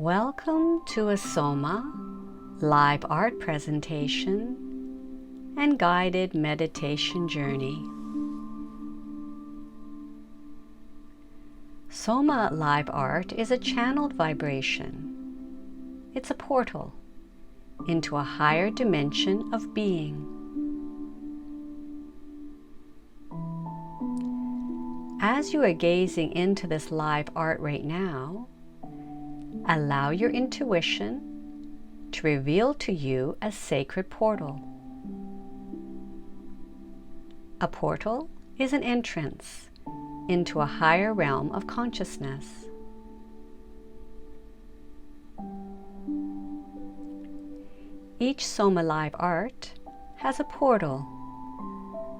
Welcome to a SOMA Live Art presentation and guided meditation journey. SOMA Live Art is a channeled vibration. It's a portal into a higher dimension of being. As you are gazing into this live art right now, allow your intuition to reveal to you a sacred portal. A portal is an entrance into a higher realm of consciousness. Each SOMA Live Art has a portal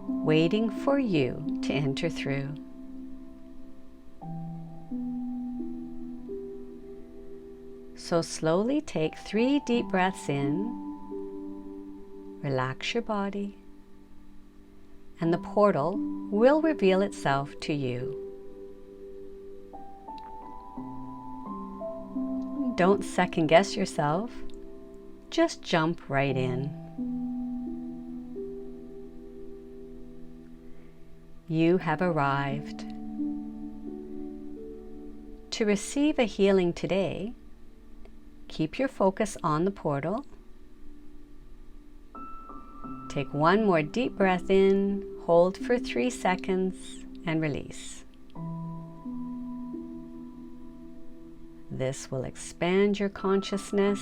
waiting for you to enter through. So slowly take 3 deep breaths in, relax your body, and the portal will reveal itself to you. Don't second guess yourself, just jump right in. You have arrived. To receive a healing today, keep your focus on the portal. Take 1 more deep breath in, hold for 3 seconds, and release. This will expand your consciousness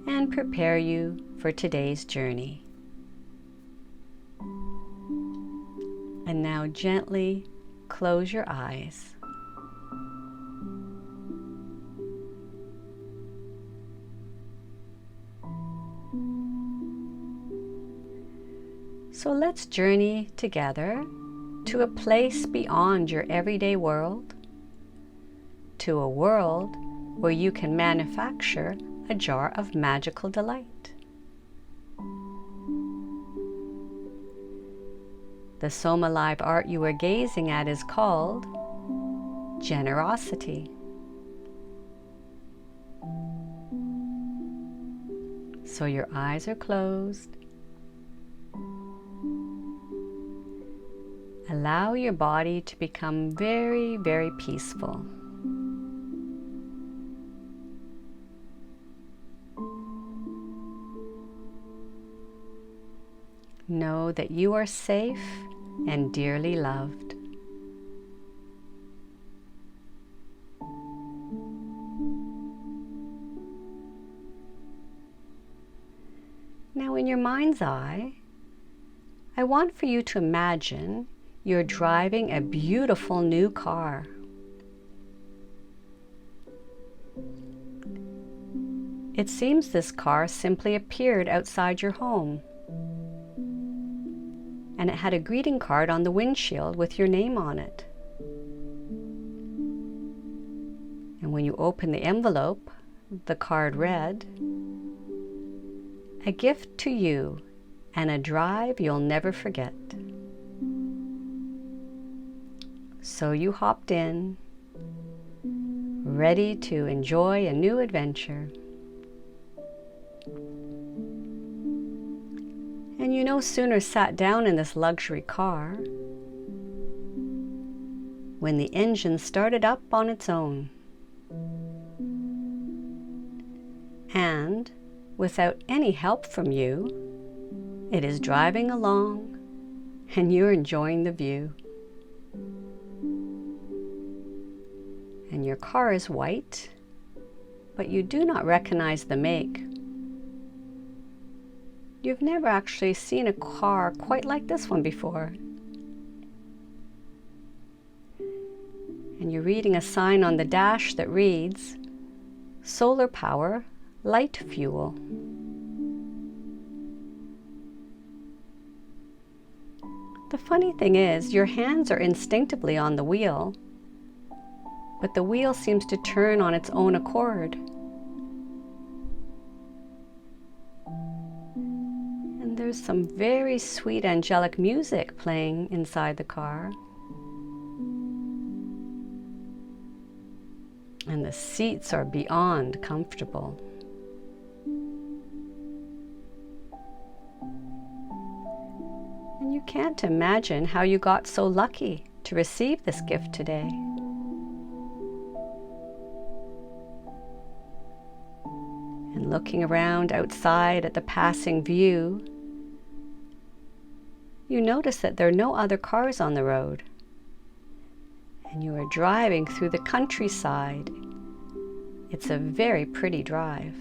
and prepare you for today's journey. And now gently close your eyes. So let's journey together to a place beyond your everyday world, to a world where you can manufacture a jar of magical delight. The SOMA Live Art you are gazing at is called Generosity. So your eyes are closed. Allow your body to become very, very peaceful. Know that you are safe and dearly loved. Now, in your mind's eye, I want for you to imagine you're driving a beautiful new car. It seems this car simply appeared outside your home, and it had a greeting card on the windshield with your name on it. And when you open the envelope, the card read, "A gift to you and a drive you'll never forget." So you hopped in, ready to enjoy a new adventure. And you no sooner sat down in this luxury car when the engine started up on its own. And without any help from you, it is driving along and you're enjoying the view. And your car is white, but you do not recognize the make. You've never actually seen a car quite like this one before. And you're reading a sign on the dash that reads, "Solar power, light fuel." The funny thing is, your hands are instinctively on the wheel, but the wheel seems to turn on its own accord. And there's some very sweet angelic music playing inside the car. And the seats are beyond comfortable. And you can't imagine how you got so lucky to receive this gift today. And looking around outside at the passing view, you notice that there are no other cars on the road. And you are driving through the countryside. It's a very pretty drive.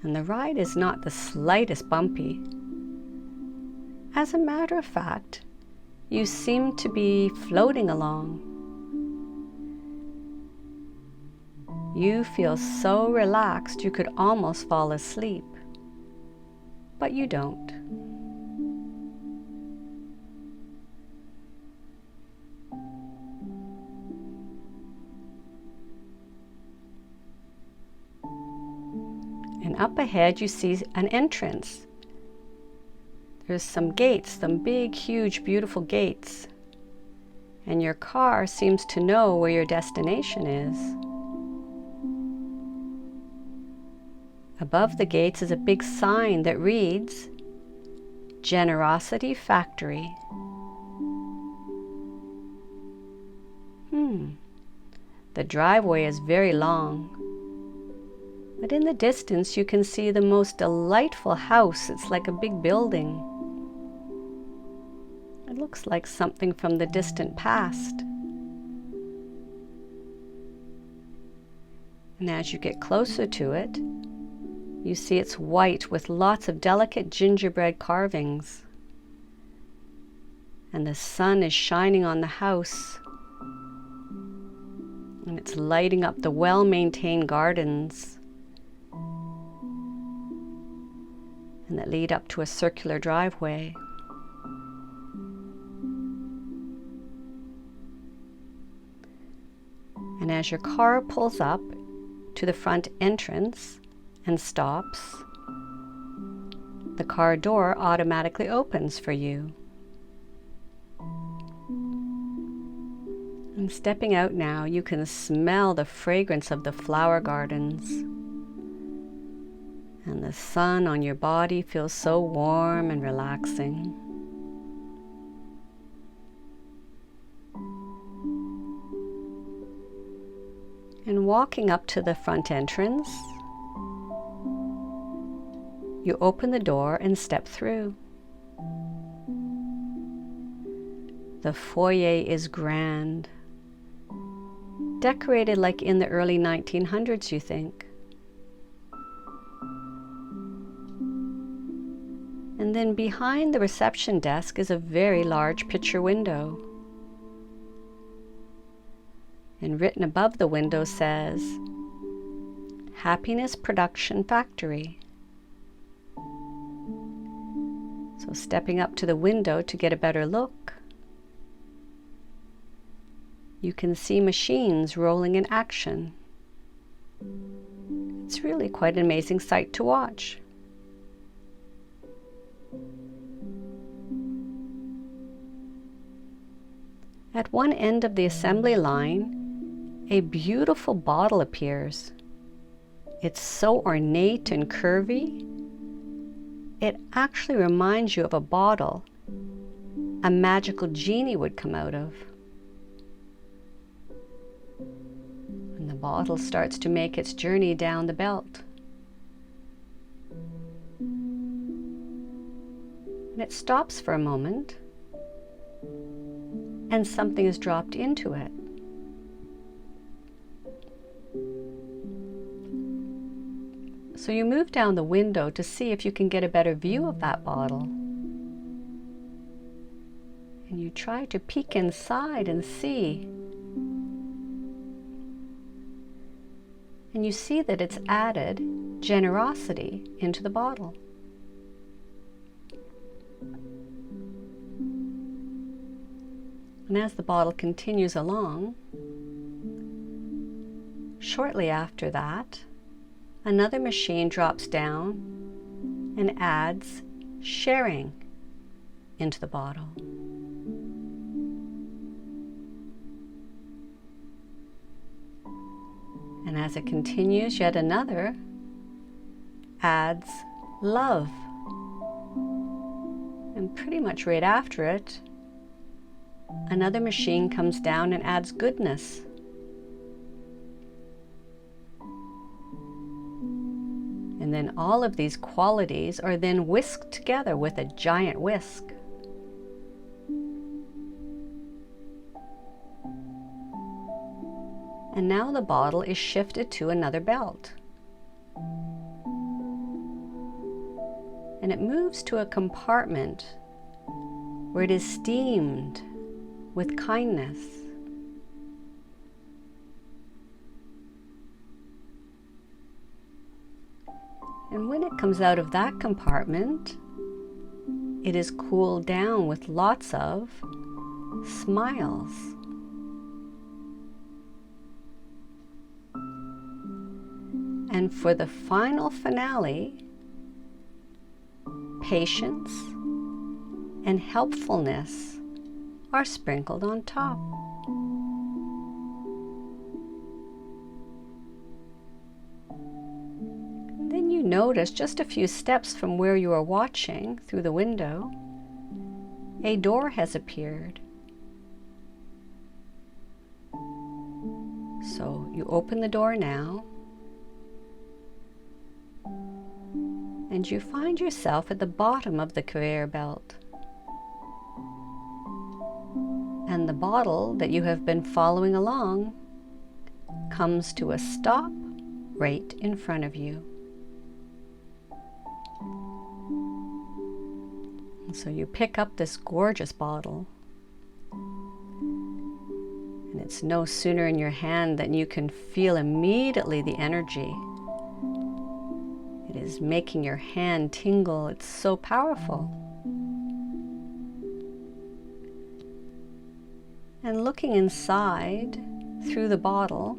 And the ride is not the slightest bumpy. As a matter of fact, you seem to be floating along. You feel so relaxed you could almost fall asleep, but you don't. And up ahead you see an entrance. There's some gates, some big, huge, beautiful gates. And your car seems to know where your destination is. Above the gates is a big sign that reads, Generosity Factory. The driveway is very long. But in the distance you can see the most delightful house. It's like a big building. It looks like something from the distant past. And as you get closer to it, you see it's white with lots of delicate gingerbread carvings. And the sun is shining on the house. And it's lighting up the well-maintained gardens. And that lead up to a circular driveway. And as your car pulls up to the front entrance and stops, the car door automatically opens for you. And stepping out now, you can smell the fragrance of the flower gardens. And the sun on your body feels so warm and relaxing. And walking up to the front entrance, you open the door and step through. The foyer is grand, decorated like in the early 1900s, you think. And then behind the reception desk is a very large picture window. And written above the window says, Happiness Production Factory. So stepping up to the window to get a better look, you can see machines rolling in action. It's really quite an amazing sight to watch. At one end of the assembly line, a beautiful bottle appears. It's so ornate and curvy. It actually reminds you of a bottle a magical genie would come out of. And the bottle starts to make its journey down the belt. And it stops for a moment, and something is dropped into it. So you move down the window to see if you can get a better view of that bottle. And you try to peek inside and see. And you see that it's added generosity into the bottle. And as the bottle continues along, shortly after that, another machine drops down and adds sharing into the bottle. And as it continues, yet another adds love. And pretty much right after it, another machine comes down and adds goodness. And then all of these qualities are then whisked together with a giant whisk. And now the bottle is shifted to another belt. And it moves to a compartment where it is steamed with kindness. And when it comes out of that compartment, it is cooled down with lots of smiles. And for the final finale, patience and helpfulness are sprinkled on top. Then you notice just a few steps from where you are watching through the window, a door has appeared. So you open the door now, and you find yourself at the bottom of the conveyor belt. And the bottle that you have been following along comes to a stop right in front of you. And so you pick up this gorgeous bottle, and it's no sooner in your hand than you can feel immediately the energy. It is making your hand tingle. It's so powerful. And looking inside through the bottle,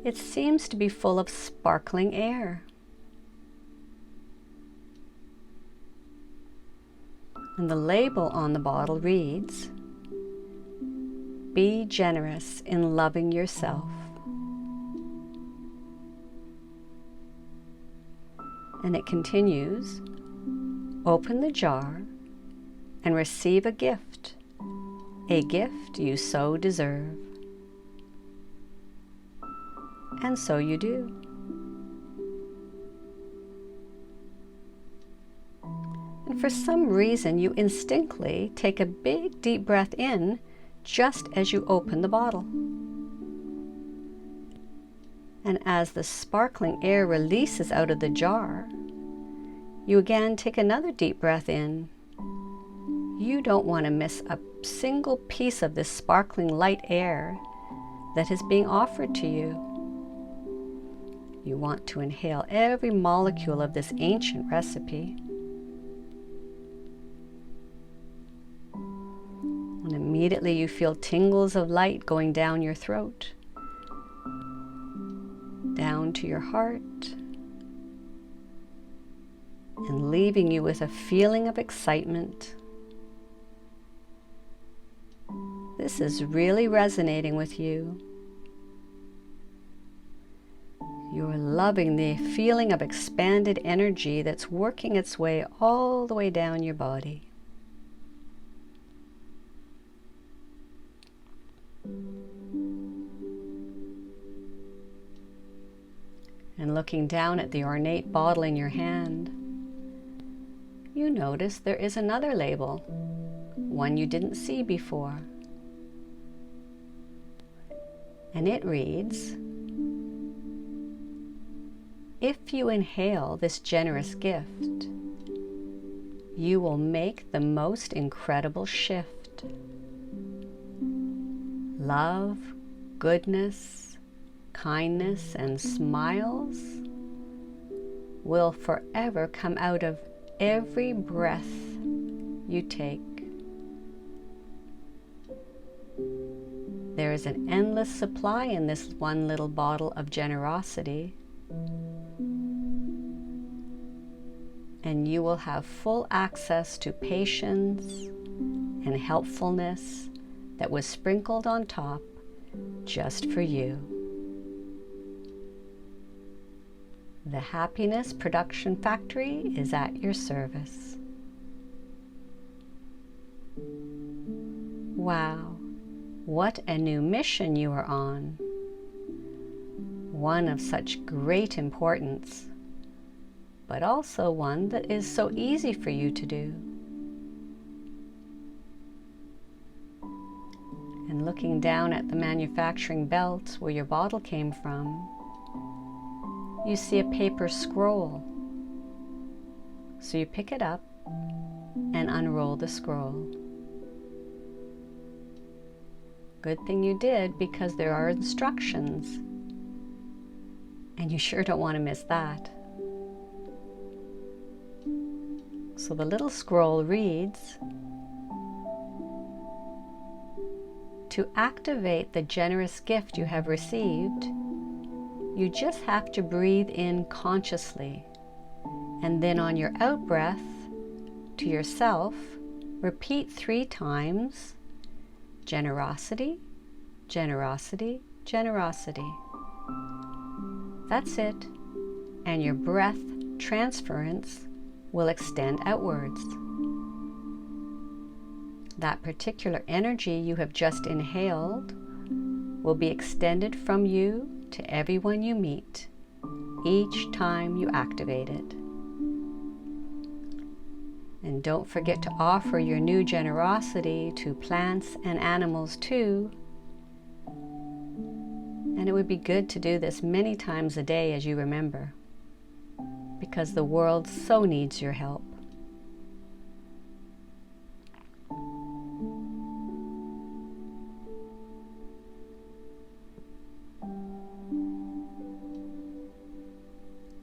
it seems to be full of sparkling air. And the label on the bottle reads, "Be generous in loving yourself." And it continues, "Open the jar and receive a gift you so deserve." And so you do. And for some reason, you instinctively take a big deep breath in just as you open the bottle. And as the sparkling air releases out of the jar, you again take another deep breath in. You don't want to miss a single piece of this sparkling light air that is being offered to you. You want to inhale every molecule of this ancient recipe. And immediately you feel tingles of light going down your throat, down to your heart, and leaving you with a feeling of excitement. This is really resonating with you. You're loving the feeling of expanded energy that's working its way all the way down your body. And looking down at the ornate bottle in your hand, you notice there is another label, one you didn't see before. And it reads, "If you inhale this generous gift, you will make the most incredible shift. Love, goodness, kindness, and smiles will forever come out of every breath you take. There is an endless supply in this one little bottle of generosity, and you will have full access to patience and helpfulness that was sprinkled on top just for you." The happiness production factory is at your service. Wow, what a new mission you are on. One of such great importance, but also one that is so easy for you to do. And looking down at the manufacturing belt where your bottle came from, you see a paper scroll. So you pick it up and unroll the scroll. Good thing you did, because there are instructions, and you sure don't want to miss that. So the little scroll reads, "To activate the generous gift you have received, you just have to breathe in consciously, and then on your out-breath to yourself, repeat 3 times, generosity, generosity, generosity." That's it, and your breath transference will extend outwards. That particular energy you have just inhaled will be extended from you to everyone you meet each time you activate it. And don't forget to offer your new generosity to plants and animals too. And it would be good to do this many times a day as you remember, because the world so needs your help.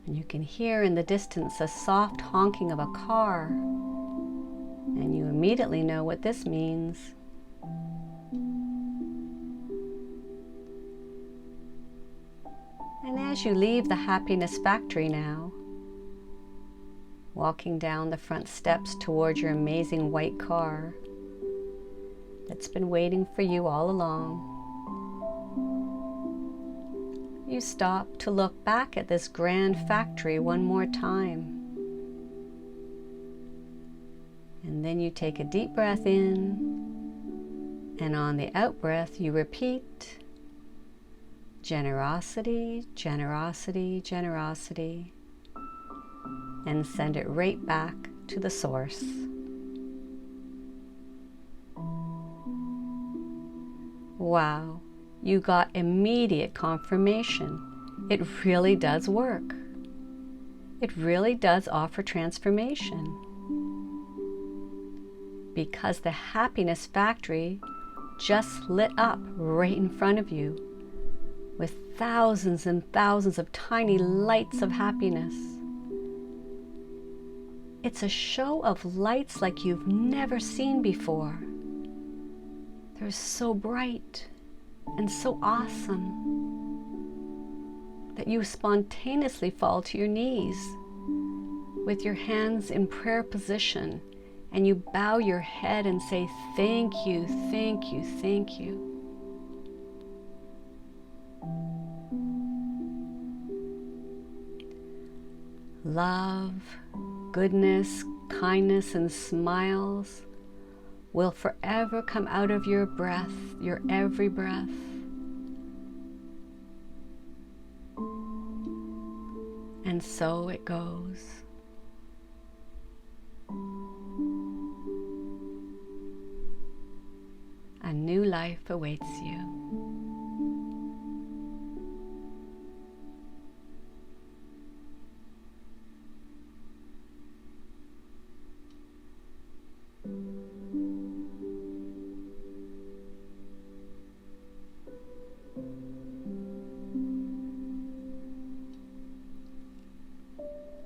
And you can hear in the distance a soft honking of a car, and you immediately know what this means. And as you leave the happiness factory now, walking down the front steps toward your amazing white car that's been waiting for you all along, you stop to look back at this grand factory one more time. And then you take a deep breath in, and on the out-breath you repeat, generosity, generosity, generosity, and send it right back to the source. Wow, you got immediate confirmation. It really does work. It really does offer transformation. Because the happiness factory just lit up right in front of you with thousands and thousands of tiny lights of happiness. It's a show of lights like you've never seen before. They're so bright and so awesome that you spontaneously fall to your knees with your hands in prayer position, and you bow your head and say, "Thank you, thank you, thank you." Love, goodness, kindness, and smiles will forever come out of your breath, your every breath. And so it goes. A new life awaits you.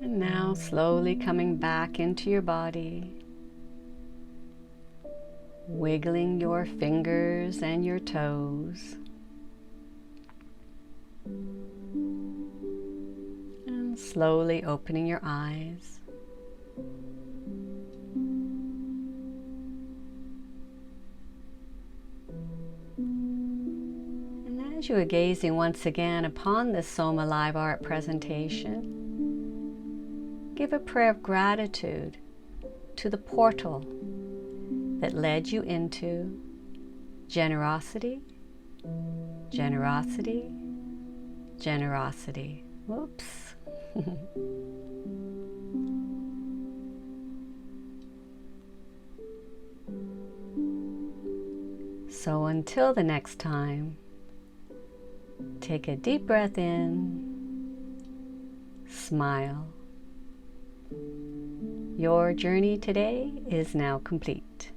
And now slowly coming back into your body, wiggling your fingers and your toes, and slowly opening your eyes. And as you are gazing once again upon this SOMA Live Art presentation, give a prayer of gratitude to the portal that led you into generosity, generosity, generosity. Whoops. So until the next time, take a deep breath in, smile. Your journey today is now complete.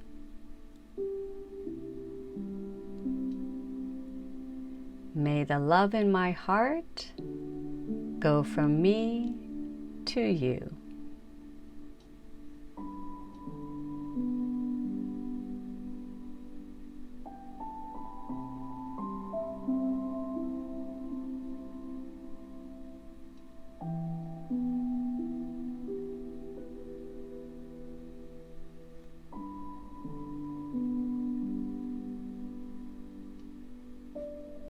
May the love in my heart go from me to you.